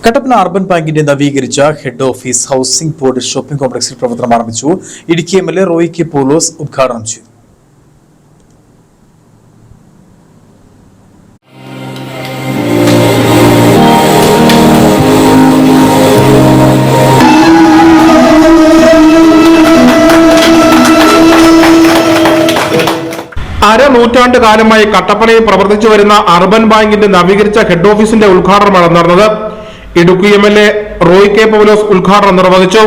Kattappana urban ബാങ്കിന്റെ നവീകരിച്ച head office housing board shopping കോംപ്ലക്സിൽ പ്രവർത്തനം ആരംഭിച്ചു. ഇടുക്കി എംഎൽഎ റോയി കെ പൗലോസ് ഉദ്ഘാടനം ചെയ്തു. അരനൂറ്റാണ്ട് കാലമായി കട്ടപ്പനയിൽ പ്രവർത്തിച്ചു വരുന്ന അർബൻ ബാങ്കിന്റെ നവീകരിച്ച ഹെഡ് ഓഫീസിന്റെ ഉദ്ഘാടനമാണ് നടന്നത്. ഇടുക്കി എംഎൽഎ റോയി കെ പൗലോസ് ഉദ്ഘാടനം നിർവഹിച്ചു.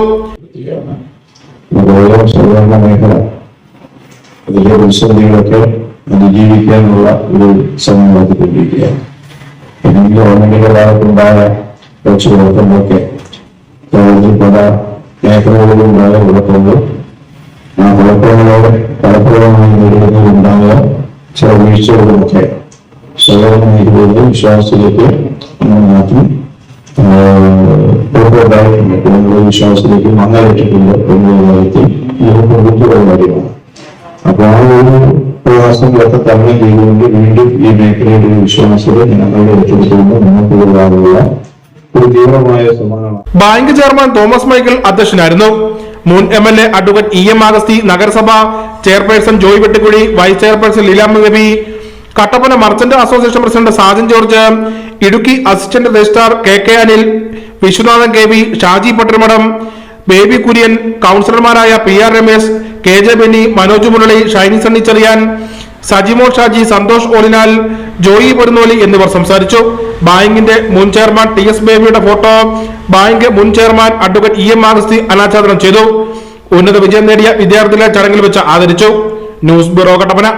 അതിലെ പ്രതിസന്ധികളൊക്കെ അതിജീവിക്കാനുള്ള ഒരു സമയം നടത്തിക്കൊണ്ടിരിക്കുകയാണ്. ഗവൺമെന്റിന്റെ ഭാഗത്തുണ്ടായ കുറച്ച് കുഴപ്പങ്ങളൊക്കെ പല മേഖലകളിലുണ്ടായ കുഴപ്പങ്ങൾ ആ കുഴപ്പങ്ങളോടെ ഫലപ്രദമായി നേരിടുന്നതുണ്ടായ ചില വീഴ്ചകളുമൊക്കെ സ്വയം മേഖലയിലെ വിശ്വാസത്തിലേക്ക് മാറ്റി ഉറപ്പുണ്ടായിട്ടുണ്ട്. കുടുംബ വിശ്വാസത്തിലേക്ക് മങ്ങലേറ്റിട്ടുണ്ട് എന്നുള്ള കാര്യത്തിൽ ഇതിനുള്ള കാര്യമാണ്. അപ്പൊ ആ ഒരു പ്രയാസങ്ങളൊക്കെ തരണം ചെയ്തുകൊണ്ട് വീണ്ടും ഈ മേഖലയുടെ ഒരു വിശ്വാസത്തെ ജനങ്ങളുടെ ഏറ്റെടുത്തുകൊണ്ട് മുന്നോട്ട് പോകാനുള്ള ഒരു തീവ്രമായ ശ്രമങ്ങളാണ്. ബാങ്ക് ചെയർമാൻ തോമസ് മൈക്കിൾ അധ്യക്ഷനായിരുന്നു. മുൻ എംഎൽഎ അഡ്വക്കേറ്റ് ഇ.എം. ആഗസ്തി, നഗരസഭ chairperson Joy Vettikuzhi, vice chairperson Leelamma Baby, Kattappana merchant association president Sajan George, Idukki assistant registrar K Anil, Viswanathan K V, Shaji Pattarmadam, Baby Kurian, കൗൺസിലർമാരായ PR രമേശ്, KJ ബെന്നി, മനോജ് മുരളി, ഷൈനി സണ്ണി ചെറിയാൻ, സജിമോൾ ഷാജി, സന്തോഷ് ഓലിനാൽ, ജോയി പൊരുന്നോലി എന്നിവർ സംസാരിച്ചു. ബാങ്കിന്റെ മുൻ ചെയർമാൻ TS ബേബിയുടെ ഫോട്ടോ ബാങ്ക് മുൻ ചെയർമാൻ അഡ്വക്കേറ്റ് ഇ.എം. ആഗസ്തി അനാച്ഛാദനം ചെയ്തു. ഉന്നത വിജയം നേടിയ വിദ്യാർത്ഥികളെ ചടങ്ങിൽ വെച്ച് ആദരിച്ചു. News bureau, Kattappana.